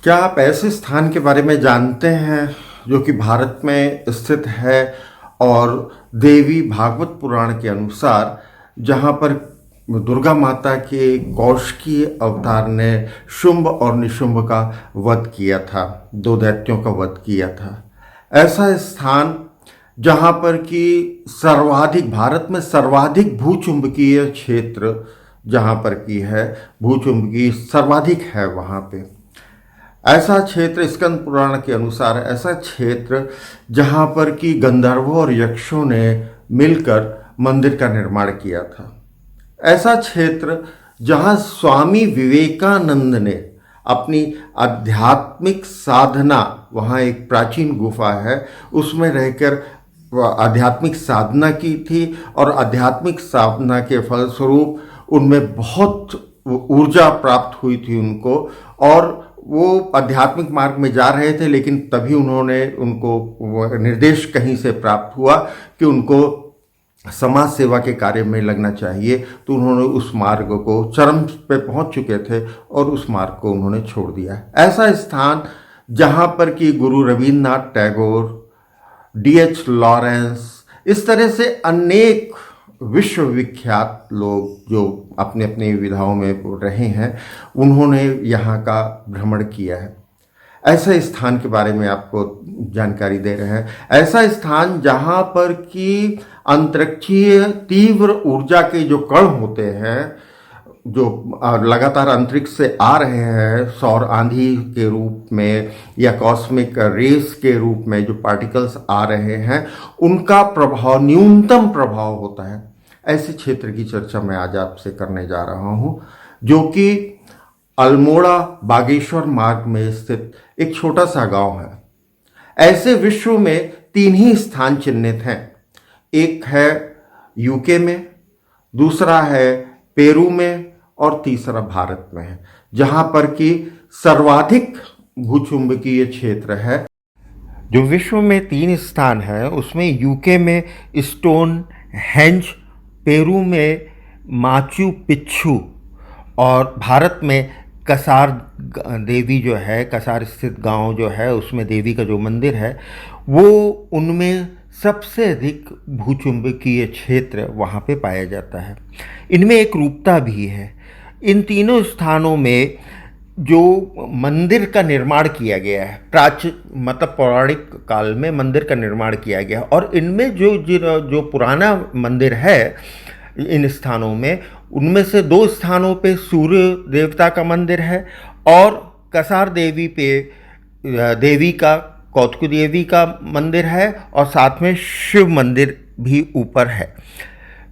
क्या आप ऐसे स्थान के बारे में जानते हैं जो कि भारत में स्थित है और देवी भागवत पुराण के अनुसार जहाँ पर दुर्गा माता के कौशकी अवतार ने शुंभ और निशुंभ का वध किया था, दो दैत्यों का वध किया था। ऐसा स्थान जहाँ पर कि सर्वाधिक भारत में सर्वाधिक भूचुंबकीय क्षेत्र जहाँ पर की है, भूचुंबकीय सर्वाधिक है वहाँ पे। ऐसा क्षेत्र स्कंद पुराण के अनुसार ऐसा क्षेत्र जहाँ पर कि गंधर्वों और यक्षों ने मिलकर मंदिर का निर्माण किया था। ऐसा क्षेत्र जहाँ स्वामी विवेकानंद ने अपनी आध्यात्मिक साधना, वहाँ एक प्राचीन गुफा है, उसमें रहकर आध्यात्मिक साधना की थी और आध्यात्मिक साधना के फलस्वरूप उनमें बहुत ऊर्जा प्राप्त हुई थी उनको, और वो आध्यात्मिक मार्ग में जा रहे थे, लेकिन तभी उनको निर्देश कहीं से प्राप्त हुआ कि उनको समाज सेवा के कार्य में लगना चाहिए। तो उन्होंने उस मार्ग को चरम पे पहुंच चुके थे और उस मार्ग को उन्होंने छोड़ दिया। ऐसा स्थान जहां पर कि गुरु रविन्द्रनाथ टैगोर, D.H. लॉरेंस, इस तरह से अनेक विश्वविख्यात लोग जो अपने अपने विधाओं में रहे हैं, उन्होंने यहाँ का भ्रमण किया है। ऐसा स्थान के बारे में आपको जानकारी दे रहे हैं। ऐसा स्थान जहाँ पर कि अंतरिक्षीय तीव्र ऊर्जा के जो कण होते हैं, जो लगातार अंतरिक्ष से आ रहे हैं सौर आंधी के रूप में या कॉस्मिक रेस के रूप में, जो पार्टिकल्स आ रहे हैं, उनका प्रभाव, न्यूनतम प्रभाव होता है। ऐसे क्षेत्र की चर्चा मैं आज आपसे करने जा रहा हूँ, जो कि अल्मोड़ा बागेश्वर मार्ग में स्थित एक छोटा सा गांव है। ऐसे विश्व में 3 ही स्थान चिन्हित हैं। एक है यूके में, दूसरा है पेरू में और तीसरा भारत में है, जहां पर कि सर्वाधिक भूचुंबकीय क्षेत्र है। जो विश्व में 3 स्थान है, उसमें यूके में स्टोन हेंज, पेरू में माचू पिच्चू और भारत में कसार देवी जो है, कसार स्थित गांव जो है, उसमें देवी का जो मंदिर है, वो उनमें सबसे अधिक भूचुंबकीय क्षेत्र वहाँ पे पाया जाता है। इनमें एक रूपता भी है। इन तीनों स्थानों में जो मंदिर का निर्माण किया गया है, मतलब पौराणिक काल में मंदिर का निर्माण किया गया, और इनमें जो पुराना मंदिर है इन स्थानों में, उनमें से 2 स्थानों पे सूर्य देवता का मंदिर है और कसार देवी पे देवी का, कौतुक देवी का मंदिर है, और साथ में शिव मंदिर भी ऊपर है।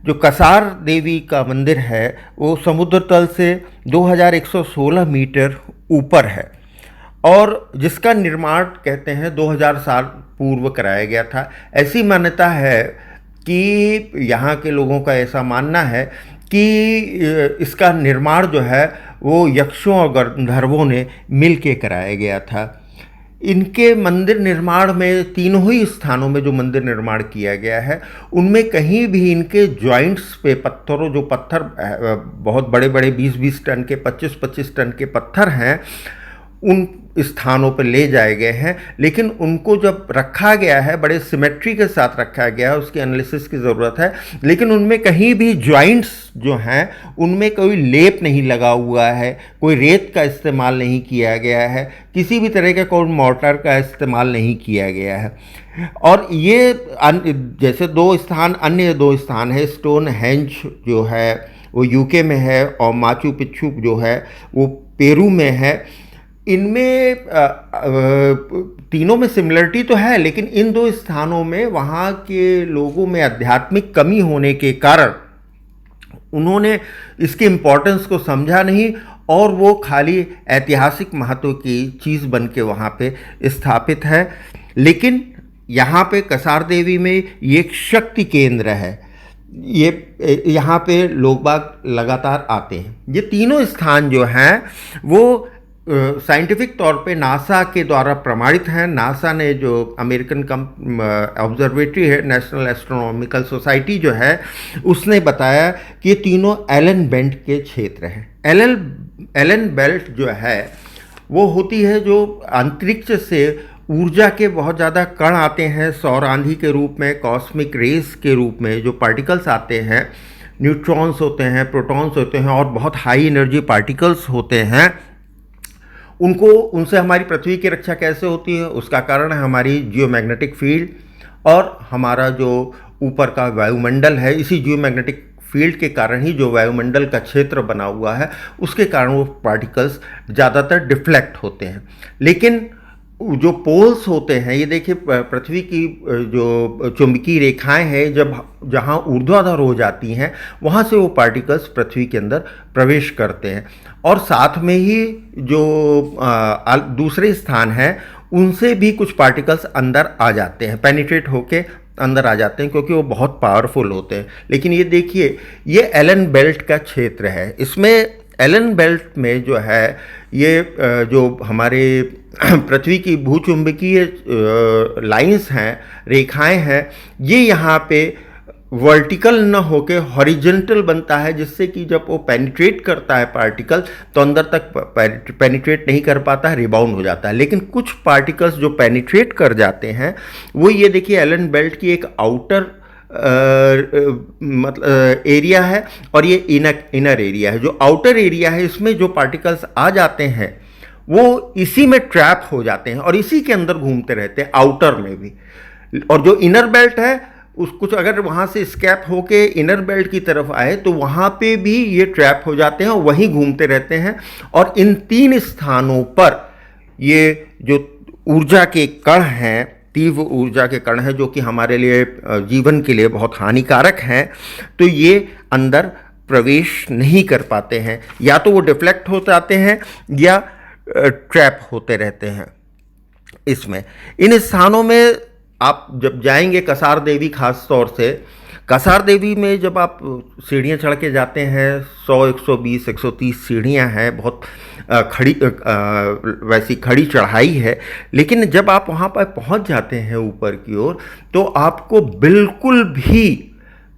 जो कसार देवी का मंदिर है वो समुद्र तल से 2116 मीटर ऊपर है, और जिसका निर्माण कहते हैं 2000 साल पूर्व कराया गया था। ऐसी मान्यता है कि यहाँ के लोगों का ऐसा मानना है कि इसका निर्माण जो है वो यक्षों और गंधर्वों ने मिल के कराया गया था। इनके मंदिर निर्माण में, तीनों ही स्थानों में जो मंदिर निर्माण किया गया है, उनमें कहीं भी इनके जॉइंट्स पे पत्थरों, जो पत्थर बहुत बड़े बड़े 20-20 टन के, 25-25 टन के पत्थर हैं, उन स्थानों पर ले जाए गए हैं, लेकिन उनको जब रखा गया है बड़े सिमेट्री के साथ रखा गया है, उसकी एनालिसिस की ज़रूरत है, लेकिन उनमें कहीं भी जॉइंट्स जो हैं उनमें कोई लेप नहीं लगा हुआ है, कोई रेत का इस्तेमाल नहीं किया गया है, किसी भी तरह का कोई मोर्टार का इस्तेमाल नहीं किया गया है। और ये जैसे अन्य दो स्थान है, स्टोन हेंज जो है वो यूके में है और माचू पिच्चू जो है वो पेरू में है। इनमें तीनों में सिमिलरिटी तो है, लेकिन इन 2 स्थानों में वहाँ के लोगों में आध्यात्मिक कमी होने के कारण उन्होंने इसके इम्पोर्टेंस को समझा नहीं, और वो खाली ऐतिहासिक महत्व की चीज़ बन के वहाँ पे स्थापित है। लेकिन यहाँ पे कसार देवी में ये एक शक्ति केंद्र है, ये यहाँ पे लोग बाग लगातार आते हैं। ये तीनों स्थान जो हैं वो साइंटिफिक तौर पे नासा के द्वारा प्रमाणित हैं। नासा ने, जो अमेरिकन ऑब्जर्वेटरी है, नेशनल एस्ट्रोनॉमिकल सोसाइटी जो है, उसने बताया कि ये तीनों एलन बेल्ट के क्षेत्र हैं। एलन बेल्ट जो है वो होती है जो अंतरिक्ष से ऊर्जा के बहुत ज़्यादा कण आते हैं सौर आंधी के रूप में, कॉस्मिक रेस के रूप में, जो पार्टिकल्स आते हैं, न्यूट्रॉन्स होते हैं, प्रोटॉन्स होते हैं और बहुत हाई एनर्जी पार्टिकल्स होते हैं। उनसे हमारी पृथ्वी की रक्षा कैसे होती है? उसका कारण है हमारी जियोमैग्नेटिक फील्ड और हमारा जो ऊपर का वायुमंडल है। इसी जियोमैग्नेटिक फील्ड के कारण ही जो वायुमंडल का क्षेत्र बना हुआ है, उसके कारण वो पार्टिकल्स ज़्यादातर डिफ्लेक्ट होते हैं। लेकिन जो पोल्स होते हैं, ये देखिए पृथ्वी की जो चुंबकीय रेखाएं हैं, जहाँ ऊर्ध्वाधर हो जाती हैं, वहाँ से वो पार्टिकल्स पृथ्वी के अंदर प्रवेश करते हैं और साथ में ही जो दूसरे स्थान हैं उनसे भी कुछ पार्टिकल्स अंदर आ जाते हैं, पेनिट्रेट होके अंदर आ जाते हैं, क्योंकि वो बहुत पावरफुल होते हैं। लेकिन ये देखिए, ये एलन बेल्ट का क्षेत्र है। इसमें एलन बेल्ट में जो है ये जो हमारे पृथ्वी की भूचुंबकीय लाइंस हैं, रेखाएं हैं, ये यहाँ पे वर्टिकल न होके हॉरिजेंटल बनता है, जिससे कि जब वो पेनिट्रेट करता है पार्टिकल तो अंदर तक पेनिट्रेट नहीं कर पाता है, रिबाउंड हो जाता है। लेकिन कुछ पार्टिकल्स जो पेनिट्रेट कर जाते हैं, वो ये देखिए एलन बेल्ट की एक आउटर मतलब एरिया है और ये इनर एरिया है। जो आउटर एरिया है, इसमें जो पार्टिकल्स आ जाते हैं वो इसी में ट्रैप हो जाते हैं और इसी के अंदर घूमते रहते हैं, आउटर में भी। और जो इनर बेल्ट है, उस कुछ अगर वहाँ से स्कैप होके इनर बेल्ट की तरफ आए तो वहाँ पे भी ये ट्रैप हो जाते हैं और वहीं घूमते रहते हैं। और इन 3 स्थानों पर ये जो ऊर्जा के कण हैं, तीव्र ऊर्जा के कण हैं, जो कि हमारे लिए जीवन के लिए बहुत हानिकारक हैं, तो ये अंदर प्रवेश नहीं कर पाते हैं, या तो वो डिफ्लेक्ट हो जाते हैं या ट्रैप होते रहते हैं इसमें। इन स्थानों में आप जब जाएंगे, कसार देवी खास तौर से, कसार देवी में जब आप सीढ़ियाँ चढ़ के जाते हैं, 100, 120, 130 सीढ़ियाँ हैं, बहुत वैसी खड़ी चढ़ाई है। लेकिन जब आप वहाँ पर पहुँच जाते हैं ऊपर की ओर, तो आपको बिल्कुल भी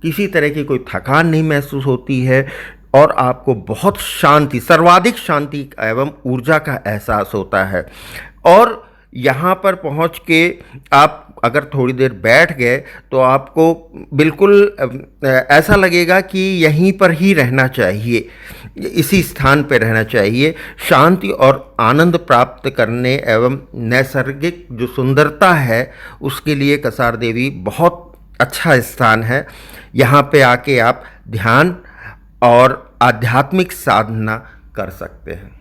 किसी तरह की कोई थकान नहीं महसूस होती है और आपको बहुत शांति, सर्वाधिक शांति एवं ऊर्जा का एहसास होता है। और यहाँ पर पहुँच के आप अगर थोड़ी देर बैठ गए तो आपको बिल्कुल ऐसा लगेगा कि यहीं पर ही रहना चाहिए, इसी स्थान पर रहना चाहिए। शांति और आनंद प्राप्त करने एवं नैसर्गिक जो सुंदरता है, उसके लिए कसार देवी बहुत अच्छा स्थान है। यहाँ पे आके आप ध्यान और आध्यात्मिक साधना कर सकते हैं।